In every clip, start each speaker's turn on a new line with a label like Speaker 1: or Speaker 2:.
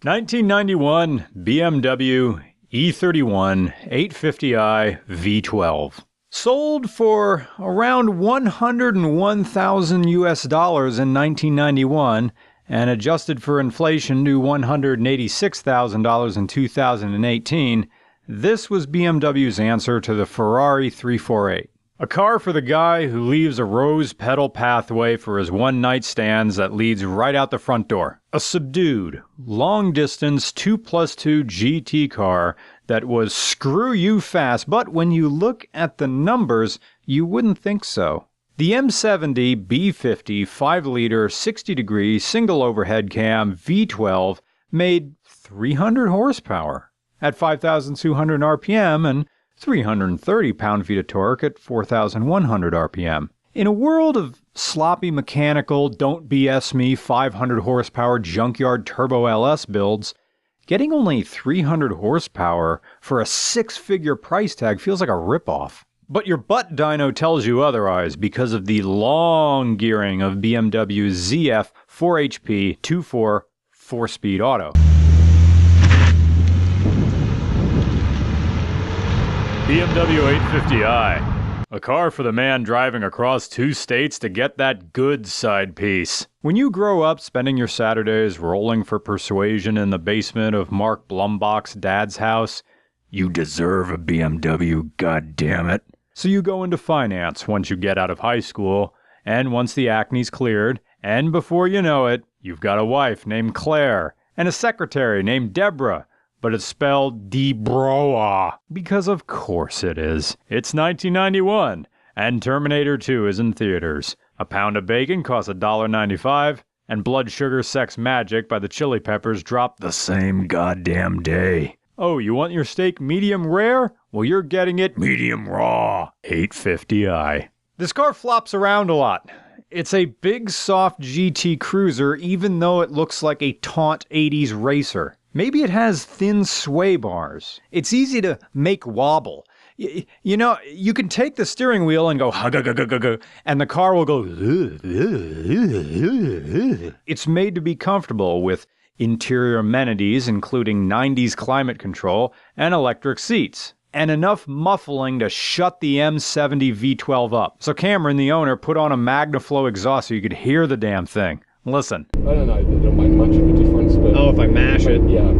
Speaker 1: 1991 BMW E31 850i V12. Sold for around 101,000 US dollars in 1991 and adjusted for inflation to $186,000 in 2018, this was BMW's answer to the Ferrari 348. A car for the guy who leaves a rose petal pathway for his one-night stands that leads right out the front door. A subdued, long-distance 2+2 GT car that was screw you fast, but when you look at the numbers, you wouldn't think so. The M70 B50 5-liter 60-degree single overhead cam V12 made 300 horsepower at 5,200 RPM and 330 pound-feet of torque at 4,100 RPM. In a world of sloppy mechanical, don't BS me 500 horsepower junkyard turbo LS builds, getting only 300 horsepower for a six-figure price tag feels like a ripoff. But your butt dyno tells you otherwise because of the long gearing of BMW's ZF 4HP 2.4 4-speed auto. BMW 850i, a car for the man driving across 2 states to get that good side piece. When you grow up spending your Saturdays rolling for persuasion in the basement of Mark Blumbach's dad's house, you deserve a BMW, goddammit. So you go into finance once you get out of high school, and once the acne's cleared, and before you know it, you've got a wife named Claire, and a secretary named Deborah, but it's spelled Debroa, because of course it is. It's 1991, and Terminator 2 is in theaters. A pound of bacon costs $1.95, and Blood Sugar Sex Magic by the Chili Peppers dropped the same goddamn day. Oh, you want your steak medium rare? Well, you're getting it medium raw. 850i. This car flops around a lot. It's a big, soft GT cruiser, even though it looks like a taunt 80s racer. Maybe it has thin sway bars. It's easy to make wobble. You know, you can take the steering wheel and go hug, and the car will go. It's made to be comfortable with interior amenities including 90s climate control and electric seats, and enough muffling to shut the M70 V12 up. So Cameron, the owner, put on a Magnaflow exhaust so you could hear the damn thing. Listen.
Speaker 2: I don't know that it'll make much of a difference, but...
Speaker 1: Oh, if I mash it?
Speaker 2: Yeah.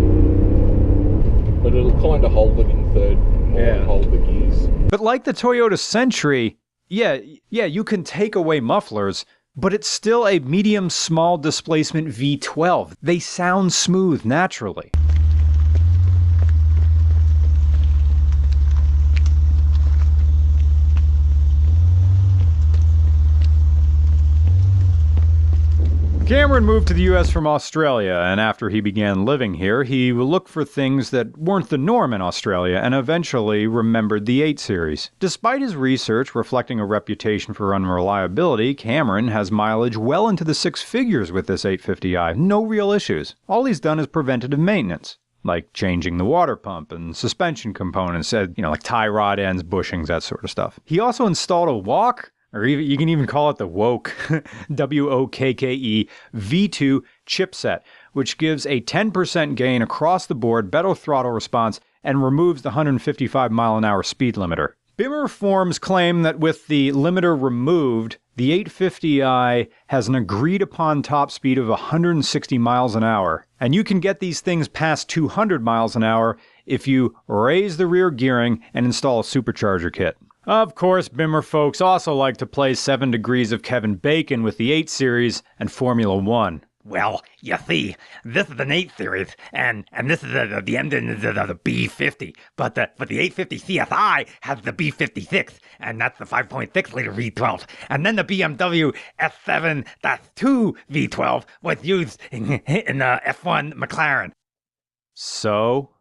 Speaker 2: But it'll kind of hold it in third, more hold the gears.
Speaker 1: But like the Toyota Century, yeah, you can take away mufflers, but it's still a medium small displacement V12. They sound smooth naturally. Cameron moved to the US from Australia, and after he began living here, he looked for things that weren't the norm in Australia and eventually remembered the 8 Series. Despite his research reflecting a reputation for unreliability, Cameron has mileage well into the 6 figures with this 850i. No real issues. All he's done is preventative maintenance, like changing the water pump and suspension components, like tie rod ends, bushings, that sort of stuff. He also installed a walk, or even, you can even call it the Woke, W-O-K-K-E, V2 chipset, which gives a 10% gain across the board, better throttle response, and removes the 155 mile an hour speed limiter. Bimmer Forms claim that with the limiter removed, the 850i has an agreed upon top speed of 160 miles an hour. And you can get these things past 200 miles an hour if you raise the rear gearing and install a supercharger kit. Of course, Bimmer folks also like to play 7 Degrees of Kevin Bacon with the 8 Series and Formula 1.
Speaker 3: Well, you see, this is an 8 Series, and this is the engine is the B50, but the 850 CSI has the B56, and that's the 5.6-liter V12, and then the BMW S7-2 V12 was used in the F1 McLaren.
Speaker 1: So,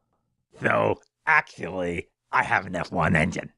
Speaker 3: actually, I have an F1 engine.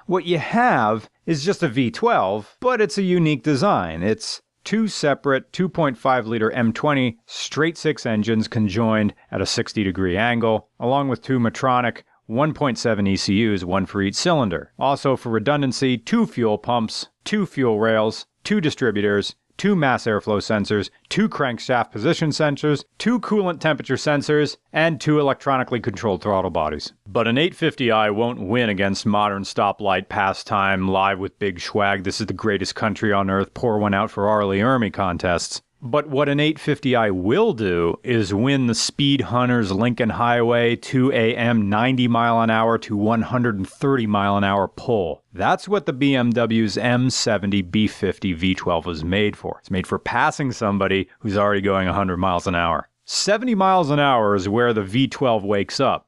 Speaker 1: What you have is just a V12, but it's a unique design. It's 2 separate 2.5-liter M20 straight-6 engines conjoined at a 60-degree angle, along with 2 Medtronic 1.7 ECUs, 1 for each cylinder. Also, for redundancy, 2 fuel pumps, 2 fuel rails, 2 distributors, 2 mass airflow sensors, 2 crankshaft position sensors, 2 coolant temperature sensors, and 2 electronically controlled throttle bodies. But an 850i won't win against modern stoplight pastime, live with big swag, this is the greatest country on earth, pour one out for Arlie Ermy contests. But what an 850i will do is win the Speed Hunters Lincoln Highway 2 AM 90 mile an hour to 130 mile an hour pull. That's what the BMW's M70 B50 V12 was made for. It's made for passing somebody who's already going 100 miles an hour. 70 miles an hour is where the V12 wakes up.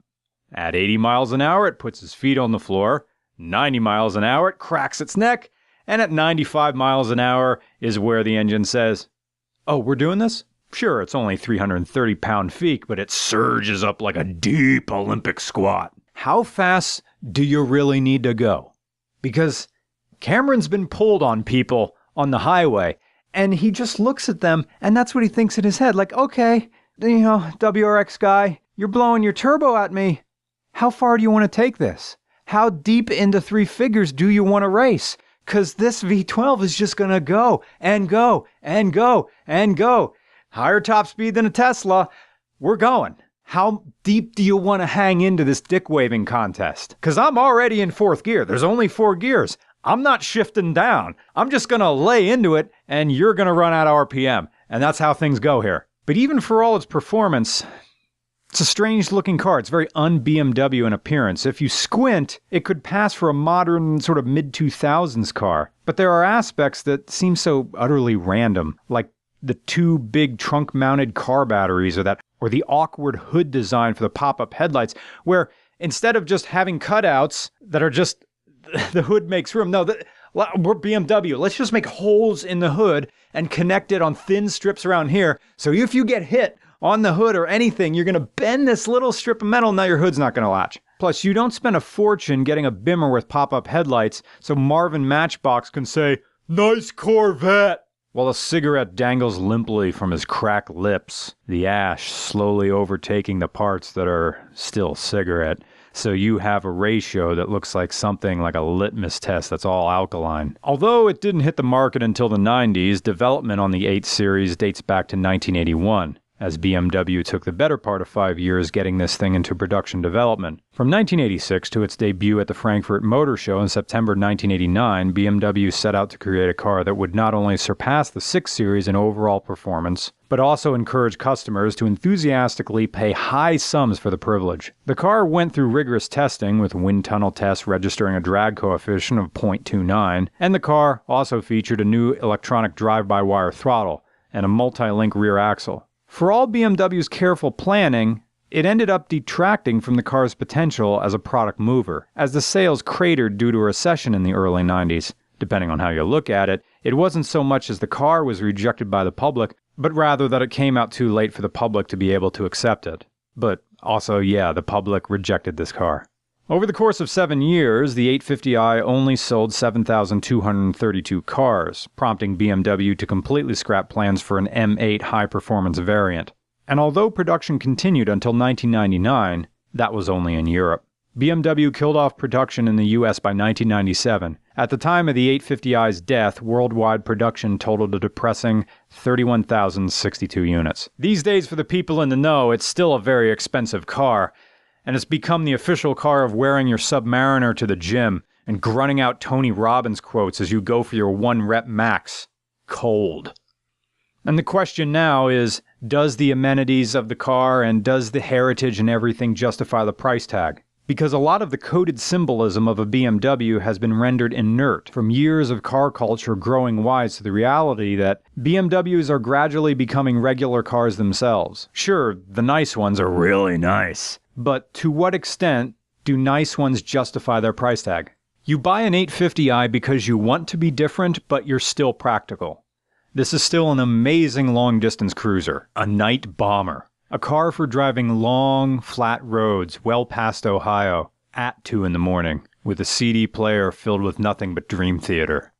Speaker 1: At 80 miles an hour, it puts its feet on the floor. 90 miles an hour, it cracks its neck. And at 95 miles an hour is where the engine says, "Oh, we're doing this?" Sure, it's only 330-pound feet, but it surges up like a deep Olympic squat. How fast do you really need to go? Because Cameron's been pulled on people on the highway, and he just looks at them, and that's what he thinks in his head. Like, okay, WRX guy, you're blowing your turbo at me. How far do you want to take this? How deep into 3 figures do you want to race? Because this V12 is just going to go and go and go and go. Higher top speed than a Tesla. We're going. How deep do you want to hang into this dick waving contest? Because I'm already in 4th gear. There's only 4 gears. I'm not shifting down. I'm just going to lay into it and you're going to run out of RPM. And that's how things go here. But even for all its performance, it's a strange looking car. It's very un-BMW in appearance. If you squint, it could pass for a modern sort of mid-2000s car. But there are aspects that seem so utterly random, like the 2 big trunk-mounted car batteries or the awkward hood design for the pop-up headlights, where instead of just having cutouts that are just the hood makes room, no, we're BMW. Let's just make holes in the hood and connect it on thin strips around here. So if you get hit on the hood or anything, you're going to bend this little strip of metal, now your hood's not going to latch. Plus, you don't spend a fortune getting a Bimmer with pop-up headlights so Marvin Matchbox can say, "Nice Corvette," while a cigarette dangles limply from his cracked lips, the ash slowly overtaking the parts that are still cigarette. So you have a ratio that looks like something like a litmus test that's all alkaline. Although it didn't hit the market until the 90s, development on the 8 Series dates back to 1981. As BMW took the better part of 5 years getting this thing into production development. From 1986 to its debut at the Frankfurt Motor Show in September 1989, BMW set out to create a car that would not only surpass the 6 Series in overall performance, but also encourage customers to enthusiastically pay high sums for the privilege. The car went through rigorous testing, with wind tunnel tests registering a drag coefficient of 0.29, and the car also featured a new electronic drive-by-wire throttle and a multi-link rear axle. For all BMW's careful planning, it ended up detracting from the car's potential as a product mover, as the sales cratered due to a recession in the early 90s. Depending on how you look at it, it wasn't so much as the car was rejected by the public, but rather that it came out too late for the public to be able to accept it. But also, yeah, the public rejected this car. Over the course of 7 years, the 850i only sold 7,232 cars, prompting BMW to completely scrap plans for an M8 high-performance variant. And although production continued until 1999, that was only in Europe. BMW killed off production in the US by 1997. At the time of the 850i's death, worldwide production totaled a depressing 31,062 units. These days, for the people in the know, it's still a very expensive car, and it's become the official car of wearing your Submariner to the gym and grunting out Tony Robbins quotes as you go for your 1-rep max. Cold. And the question now is, does the amenities of the car and does the heritage and everything justify the price tag? Because a lot of the coded symbolism of a BMW has been rendered inert from years of car culture growing wise to the reality that BMWs are gradually becoming regular cars themselves. Sure, the nice ones are really nice. But to what extent do nice ones justify their price tag? You buy an 850i because you want to be different, but you're still practical. This is still an amazing long-distance cruiser, a night bomber, a car for driving long, flat roads well past Ohio at 2 in the morning, with a CD player filled with nothing but Dream Theater.